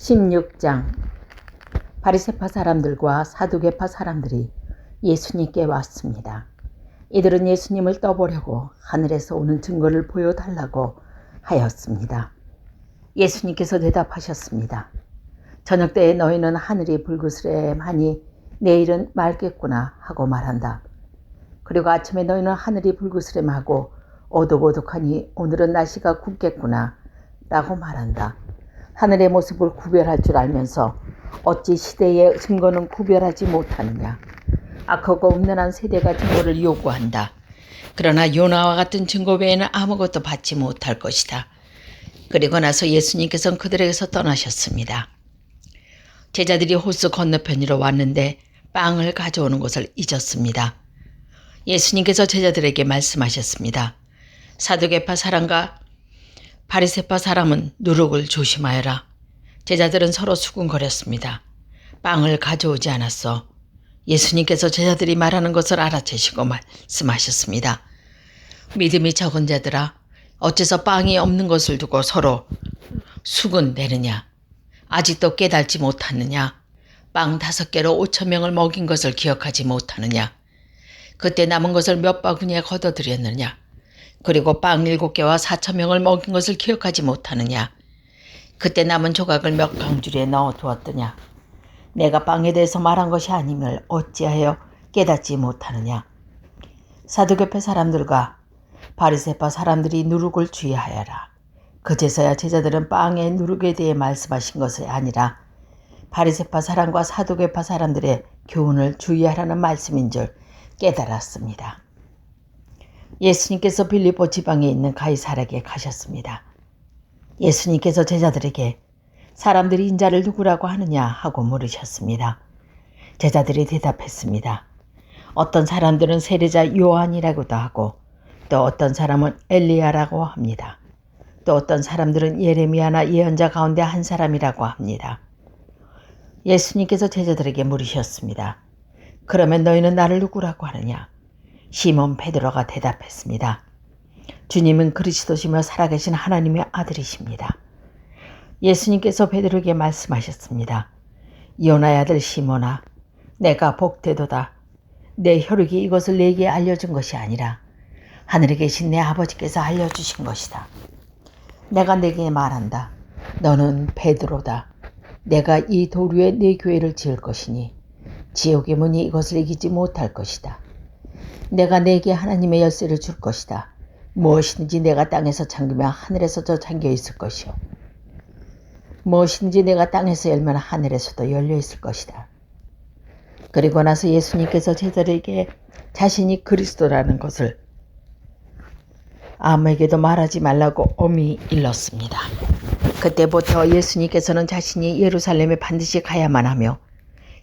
16장. 바리새파 사람들과 사두개파 사람들이 예수님께 왔습니다. 이들은 예수님을 떠보려고 하늘에서 오는 증거를 보여달라고 하였습니다. 예수님께서 대답하셨습니다. 저녁 때에 너희는 하늘이 불그스레하니 내일은 맑겠구나 하고 말한다. 그리고 아침에 너희는 하늘이 불그스름하고 오독오독하니 오늘은 날씨가 굽겠구나 라고 말한다. 하늘의 모습을 구별할 줄 알면서 어찌 시대의 증거는 구별하지 못하느냐. 악하고 음란한 세대가 증거를 요구한다. 그러나 요나와 같은 증거 외에는 아무것도 받지 못할 것이다. 그리고 나서 예수님께서는 그들에게서 떠나셨습니다. 제자들이 호수 건너편으로 왔는데 빵을 가져오는 것을 잊었습니다. 예수님께서 제자들에게 말씀하셨습니다. 사두개파 사람과 바리새파 사람은 누룩을 조심하여라. 제자들은 서로 수군거렸습니다. 빵을 가져오지 않았어. 예수님께서 제자들이 말하는 것을 알아채시고 말씀하셨습니다. 믿음이 적은 자들아, 어째서 빵이 없는 것을 두고 서로 수군대느냐. 아직도 깨달지 못하느냐. 빵 5개로 5,000명을 먹인 것을 기억하지 못하느냐. 그때 남은 것을 몇 바구니에 걷어들였느냐. 그리고 빵 7개와 4,000명을 먹인 것을 기억하지 못하느냐. 그때 남은 조각을 몇 강줄에 넣어두었더냐. 내가 빵에 대해서 말한 것이 아님을 어찌하여 깨닫지 못하느냐. 사두개파 사람들과 바리새파 사람들이 누룩을 주의하여라. 그제서야 제자들은 빵의 누룩에 대해 말씀하신 것이 아니라 바리새파 사람과 사두개파 사람들의 교훈을 주의하라는 말씀인 줄 깨달았습니다. 예수님께서 빌립보 지방에 있는 가이사랴에 가셨습니다. 예수님께서 제자들에게 사람들이 인자를 누구라고 하느냐 하고 물으셨습니다. 제자들이 대답했습니다. 어떤 사람들은 세례자 요한이라고도 하고 또 어떤 사람은 엘리야라고 합니다. 또 어떤 사람들은 예레미야나 예언자 가운데 한 사람이라고 합니다. 예수님께서 제자들에게 물으셨습니다. 그러면 너희는 나를 누구라고 하느냐? 시몬 베드로가 대답했습니다. 주님은 그리스도시며 살아계신 하나님의 아들이십니다. 예수님께서 베드로에게 말씀하셨습니다. 요나의 아들 시몬아, 내가 복되도다. 내 혈육이 이것을 내게 알려준 것이 아니라 하늘에 계신 내 아버지께서 알려주신 것이다. 내가 내게 말한다. 너는 베드로다. 내가 이 돌 위에 내 교회를 지을 것이니 지옥의 문이 이것을 이기지 못할 것이다. 내가 내게 하나님의 열쇠를 줄 것이다. 무엇이든지 내가 땅에서 잠기면 하늘에서도 잠겨 있을 것이요. 무엇이든지 내가 땅에서 열면 하늘에서도 열려 있을 것이다. 그리고 나서 예수님께서 제자들에게 자신이 그리스도라는 것을 아무에게도 말하지 말라고 엄히 일렀습니다. 그때부터 예수님께서는 자신이 예루살렘에 반드시 가야만 하며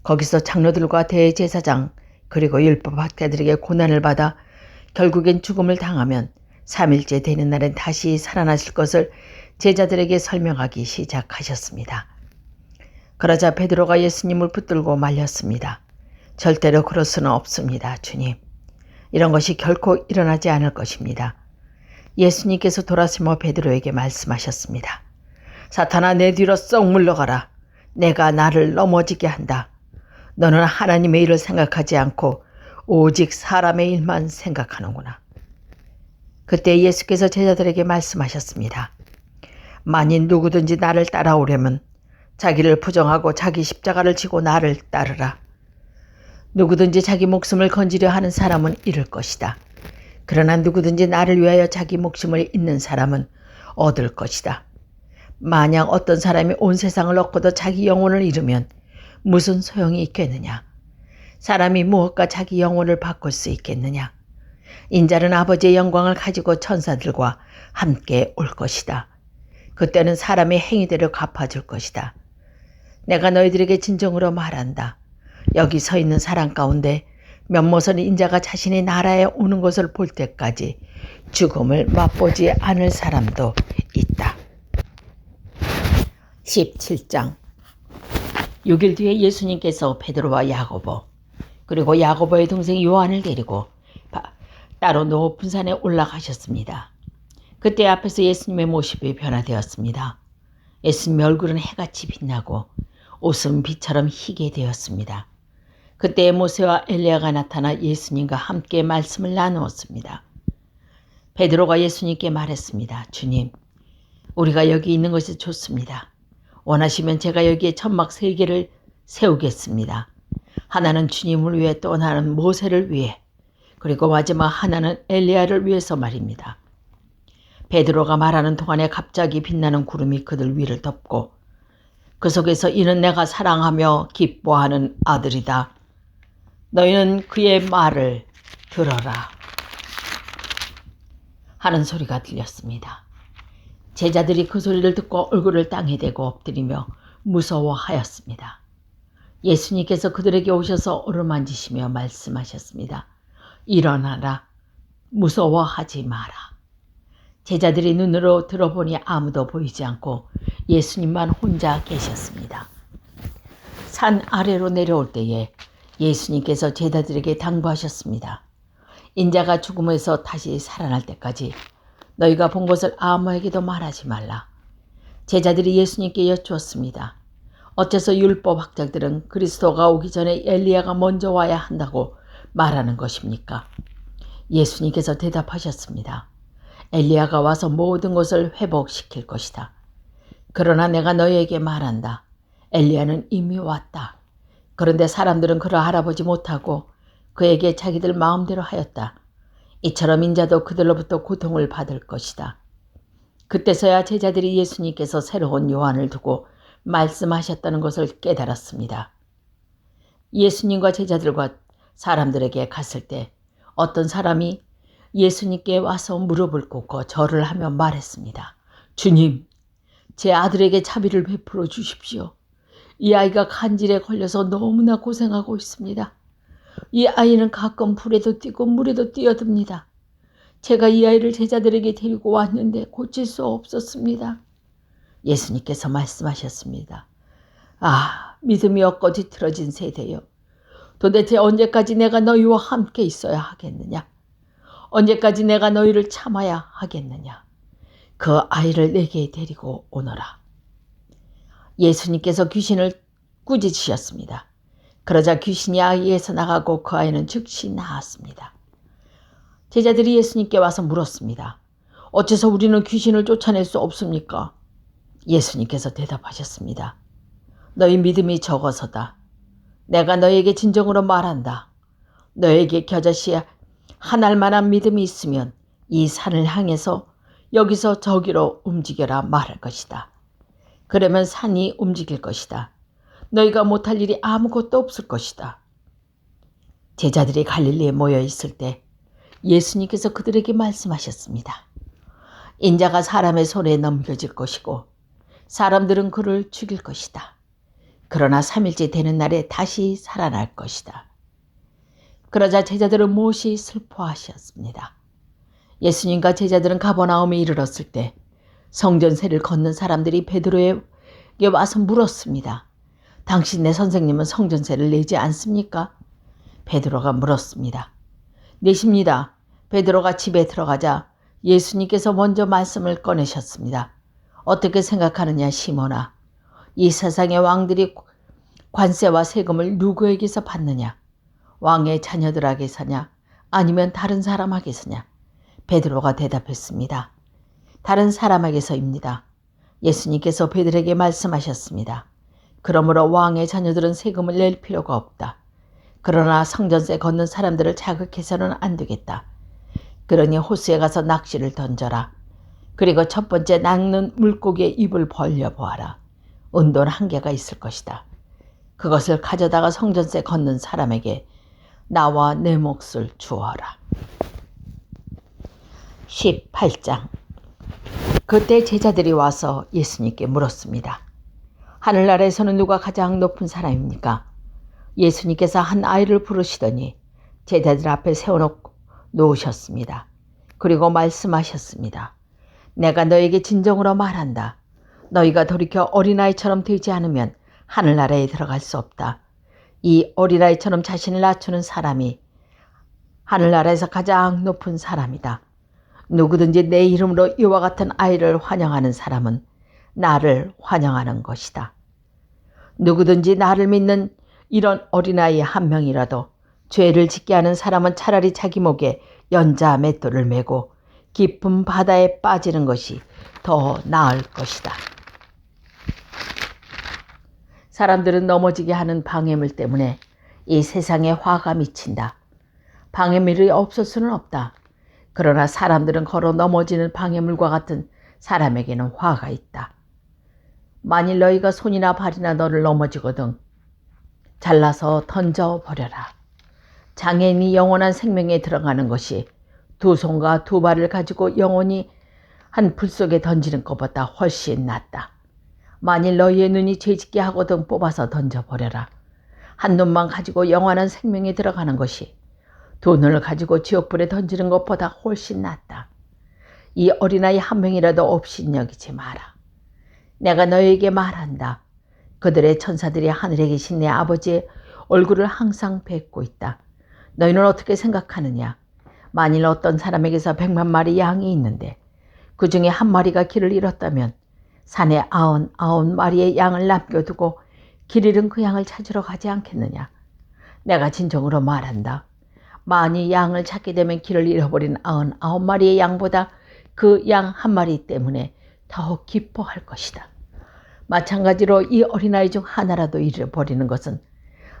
거기서 장로들과 대제사장 그리고 율법학자들에게 고난을 받아 결국엔 죽음을 당하면 3일째 되는 날엔 다시 살아나실 것을 제자들에게 설명하기 시작하셨습니다. 그러자 베드로가 예수님을 붙들고 말렸습니다. 절대로 그럴 수는 없습니다, 주님. 이런 것이 결코 일어나지 않을 것입니다. 예수님께서 돌아서며 베드로에게 말씀하셨습니다. 사탄아, 내 뒤로 썩 물러가라. 내가 나를 넘어지게 한다. 너는 하나님의 일을 생각하지 않고 오직 사람의 일만 생각하는구나. 그때 예수께서 제자들에게 말씀하셨습니다. 만일 누구든지 나를 따라오려면 자기를 부정하고 자기 십자가를 지고 나를 따르라. 누구든지 자기 목숨을 건지려 하는 사람은 잃을 것이다. 그러나 누구든지 나를 위하여 자기 목숨을 잃는 사람은 얻을 것이다. 만약 어떤 사람이 온 세상을 얻고도 자기 영혼을 잃으면 무슨 소용이 있겠느냐? 사람이 무엇과 자기 영혼을 바꿀 수 있겠느냐? 인자는 아버지의 영광을 가지고 천사들과 함께 올 것이다. 그때는 사람의 행위대로 갚아줄 것이다. 내가 너희들에게 진정으로 말한다. 여기 서 있는 사람 가운데 면모선 인자가 자신의 나라에 오는 것을 볼 때까지 죽음을 맛보지 않을 사람도 있다. 17장. 6일 뒤에 예수님께서 베드로와 야고보 그리고 야고보의 동생 요한을 데리고 따로 높은 산에 올라가셨습니다. 그때 앞에서 예수님의 모습이 변화되었습니다. 예수님의 얼굴은 해같이 빛나고 옷은 빛처럼 희게 되었습니다. 그때 모세와 엘리야가 나타나 예수님과 함께 말씀을 나누었습니다. 베드로가 예수님께 말했습니다. 주님, 우리가 여기 있는 것이 좋습니다. 원하시면 제가 여기에 천막 3개를 세우겠습니다. 하나는 주님을 위해, 또 하나는 모세를 위해, 그리고 마지막 하나는 엘리야를 위해서 말입니다. 베드로가 말하는 동안에 갑자기 빛나는 구름이 그들 위를 덮고 그 속에서 이는 내가 사랑하며 기뻐하는 아들이다. 너희는 그의 말을 들어라 하는 소리가 들렸습니다. 제자들이 그 소리를 듣고 얼굴을 땅에 대고 엎드리며 무서워하였습니다. 예수님께서 그들에게 오셔서 어루만지시며 말씀하셨습니다. 일어나라, 무서워하지 마라. 제자들이 눈으로 들어보니 아무도 보이지 않고 예수님만 혼자 계셨습니다. 산 아래로 내려올 때에 예수님께서 제자들에게 당부하셨습니다. 인자가 죽음에서 다시 살아날 때까지 너희가 본 것을 아무에게도 말하지 말라. 제자들이 예수님께 여쭈었습니다. 어째서 율법학자들은 그리스도가 오기 전에 엘리야가 먼저 와야 한다고 말하는 것입니까? 예수님께서 대답하셨습니다. 엘리야가 와서 모든 것을 회복시킬 것이다. 그러나 내가 너희에게 말한다. 엘리야는 이미 왔다. 그런데 사람들은 그를 알아보지 못하고 그에게 자기들 마음대로 하였다. 이처럼 인자도 그들로부터 고통을 받을 것이다. 그때서야 제자들이 예수님께서 새로운 요한을 두고 말씀하셨다는 것을 깨달았습니다. 예수님과 제자들과 사람들에게 갔을 때 어떤 사람이 예수님께 와서 무릎을 꿇고 절을 하며 말했습니다. 주님, 제 아들에게 자비를 베풀어 주십시오. 이 아이가 간질에 걸려서 너무나 고생하고 있습니다. 이 아이는 가끔 불에도 뛰고 물에도 뛰어듭니다. 제가 이 아이를 제자들에게 데리고 왔는데 고칠 수 없었습니다. 예수님께서 말씀하셨습니다. 아, 믿음이 없고 뒤틀어진 세대여. 도대체 언제까지 내가 너희와 함께 있어야 하겠느냐? 언제까지 내가 너희를 참아야 하겠느냐? 그 아이를 내게 데리고 오너라. 예수님께서 귀신을 꾸짖으셨습니다. 그러자 귀신이 아이에서 나가고 그 아이는 즉시 나았습니다. 제자들이 예수님께 와서 물었습니다. 어째서 우리는 귀신을 쫓아낼 수 없습니까? 예수님께서 대답하셨습니다. 너희 믿음이 적어서다. 내가 너에게 진정으로 말한다. 너에게 겨자씨 한 알만한 믿음이 있으면 이 산을 향해서 여기서 저기로 움직여라 말할 것이다. 그러면 산이 움직일 것이다. 너희가 못할 일이 아무것도 없을 것이다. 제자들이 갈릴리에 모여 있을 때 예수님께서 그들에게 말씀하셨습니다. 인자가 사람의 손에 넘겨질 것이고 사람들은 그를 죽일 것이다. 그러나 3일째 되는 날에 다시 살아날 것이다. 그러자 제자들은 몹시 슬퍼하셨습니다. 예수님과 제자들은 가버나움에 이르렀을 때 성전세를 걷는 사람들이 베드로에게 와서 물었습니다. 당신네 선생님은 성전세를 내지 않습니까? 베드로가 물었습니다. 내십니다. 베드로가 집에 들어가자 예수님께서 먼저 말씀을 꺼내셨습니다. 어떻게 생각하느냐 시몬아. 이 세상의 왕들이 관세와 세금을 누구에게서 받느냐? 왕의 자녀들에게서냐? 아니면 다른 사람에게서냐? 베드로가 대답했습니다. 다른 사람에게서입니다. 예수님께서 베드로에게 말씀하셨습니다. 그러므로 왕의 자녀들은 세금을 낼 필요가 없다. 그러나 성전세 걷는 사람들을 자극해서는 안 되겠다. 그러니 호수에 가서 낚시를 던져라. 그리고 첫 번째 낚는 물고기의 입을 벌려보아라. 은돈 1개가 있을 것이다. 그것을 가져다가 성전세 걷는 사람에게 나와 내 몫을 주어라. 18장. 그때 제자들이 와서 예수님께 물었습니다. 하늘나라에서는 누가 가장 높은 사람입니까? 예수님께서 한 아이를 부르시더니 제자들 앞에 세워놓으셨습니다. 그리고 말씀하셨습니다. 내가 너에게 진정으로 말한다. 너희가 돌이켜 어린아이처럼 되지 않으면 하늘나라에 들어갈 수 없다. 이 어린아이처럼 자신을 낮추는 사람이 하늘나라에서 가장 높은 사람이다. 누구든지 내 이름으로 이와 같은 아이를 환영하는 사람은 나를 환영하는 것이다. 누구든지 나를 믿는 이런 어린아이 한 명이라도 죄를 짓게 하는 사람은 차라리 자기 목에 연자 맷돌을 메고 깊은 바다에 빠지는 것이 더 나을 것이다. 사람들은 넘어지게 하는 방해물 때문에 이 세상에 화가 미친다. 방해물이 없을 수는 없다. 그러나 사람들은 걸어 넘어지는 방해물과 같은 사람에게는 화가 있다. 만일 너희가 손이나 발이나 너를 넘어지거든 잘라서 던져버려라. 장애인이 영원한 생명에 들어가는 것이 두 손과 두 발을 가지고 영원히 한 불 속에 던지는 것보다 훨씬 낫다. 만일 너희의 눈이 죄짓게 하거든 뽑아서 던져버려라. 한 눈만 가지고 영원한 생명에 들어가는 것이 두 눈을 가지고 지옥불에 던지는 것보다 훨씬 낫다. 이 어린아이 한 명이라도 업신여기지 마라. 내가 너희에게 말한다. 그들의 천사들이 하늘에 계신 내 아버지의 얼굴을 항상 뵙고 있다. 너희는 어떻게 생각하느냐? 만일 어떤 사람에게서 100만 마리 양이 있는데 그 중에 한 마리가 길을 잃었다면 산에 99마리의 양을 남겨두고 길 잃은 그 양을 찾으러 가지 않겠느냐? 내가 진정으로 말한다. 만일 양을 찾게 되면 길을 잃어버린 99마리의 양보다 그 양 한 마리 때문에 더욱 기뻐할 것이다. 마찬가지로 이 어린아이 중 하나라도 잃어버리는 것은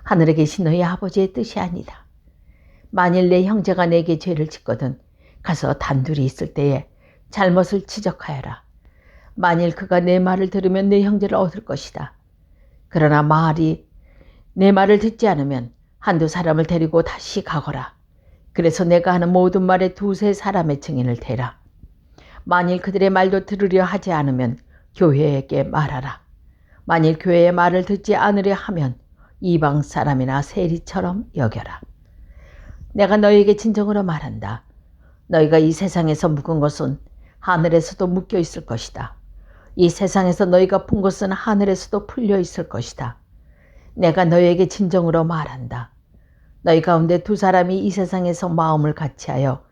하늘에 계신 너희 아버지의 뜻이 아니다. 만일 내 형제가 내게 죄를 짓거든 가서 단둘이 있을 때에 잘못을 지적하여라. 만일 그가 내 말을 들으면 내 형제를 얻을 것이다. 그러나 내 말을 듣지 않으면 한두 사람을 데리고 다시 가거라. 그래서 내가 하는 모든 말에 두세 사람의 증인을 대라. 만일 그들의 말도 들으려 하지 않으면 교회에게 말하라. 만일 교회의 말을 듣지 않으려 하면 이방 사람이나 세리처럼 여겨라. 내가 너희에게 진정으로 말한다. 너희가 이 세상에서 묵은 것은 하늘에서도 묶여 있을 것이다. 이 세상에서 너희가 푼 것은 하늘에서도 풀려 있을 것이다. 내가 너희에게 진정으로 말한다. 너희 가운데 두 사람이 이 세상에서 마음을 같이하여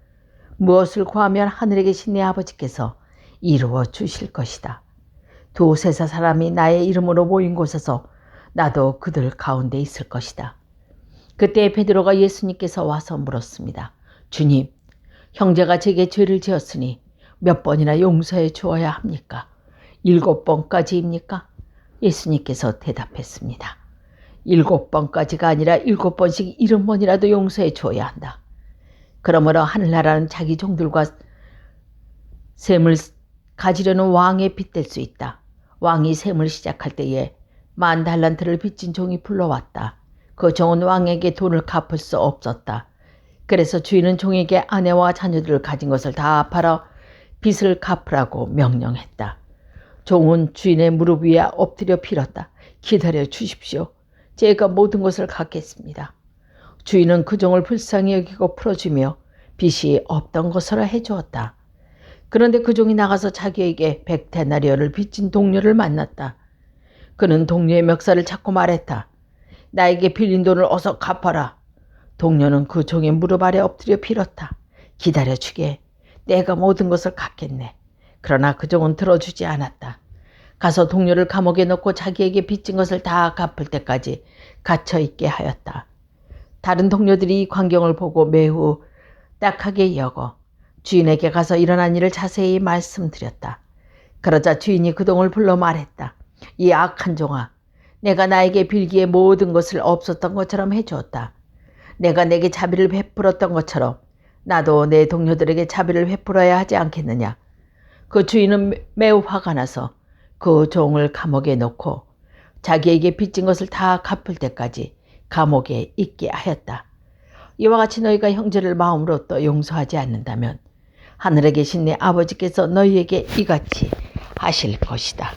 무엇을 구하면 하늘에 계신 내 아버지께서 이루어 주실 것이다. 두세 사람이 나의 이름으로 모인 곳에서 나도 그들 가운데 있을 것이다. 그때 베드로가 예수님께서 와서 물었습니다. 주님, 형제가 제게 죄를 지었으니 몇 번이나 용서해 주어야 합니까? 7번까지입니까? 예수님께서 대답했습니다. 7번까지가 아니라 7번씩 70번이라도 용서해 주어야 한다. 그러므로 하늘나라는 자기 종들과 셈을 가지려는 왕에 빗댈 수 있다. 왕이 셈을 시작할 때에 10,000달란트를 빚진 종이 불러왔다. 그 종은 왕에게 돈을 갚을 수 없었다. 그래서 주인은 종에게 아내와 자녀들을 가진 것을 다 팔아 빚을 갚으라고 명령했다. 종은 주인의 무릎 위에 엎드려 빌었다. 기다려 주십시오. 제가 모든 것을 갚겠습니다. 주인은 그 종을 불쌍히 여기고 풀어주며 빚이 없던 것으로 해주었다. 그런데 그 종이 나가서 자기에게 100데나리온을 빚진 동료를 만났다. 그는 동료의 멱살을 잡고 말했다. 나에게 빌린 돈을 어서 갚아라. 동료는 그 종의 무릎 아래 엎드려 빌었다. 기다려주게. 내가 모든 것을 갚겠네. 그러나 그 종은 들어주지 않았다. 가서 동료를 감옥에 넣고 자기에게 빚진 것을 다 갚을 때까지 갇혀있게 하였다. 다른 동료들이 이 광경을 보고 매우 딱하게 여겨 주인에게 가서 일어난 일을 자세히 말씀드렸다. 그러자 주인이 그 종을 불러 말했다. 이 악한 종아, 내가 나에게 빌기에 모든 것을 없었던 것처럼 해주었다. 내가 내게 자비를 베풀었던 것처럼 나도 내 동료들에게 자비를 베풀어야 하지 않겠느냐. 그 주인은 매우 화가 나서 그 종을 감옥에 넣고 자기에게 빚진 것을 다 갚을 때까지 감옥에 있게 하였다. 이와 같이 너희가 형제를 마음으로 또 용서하지 않는다면 하늘에 계신 내 아버지께서 너희에게 이같이 하실 것이다.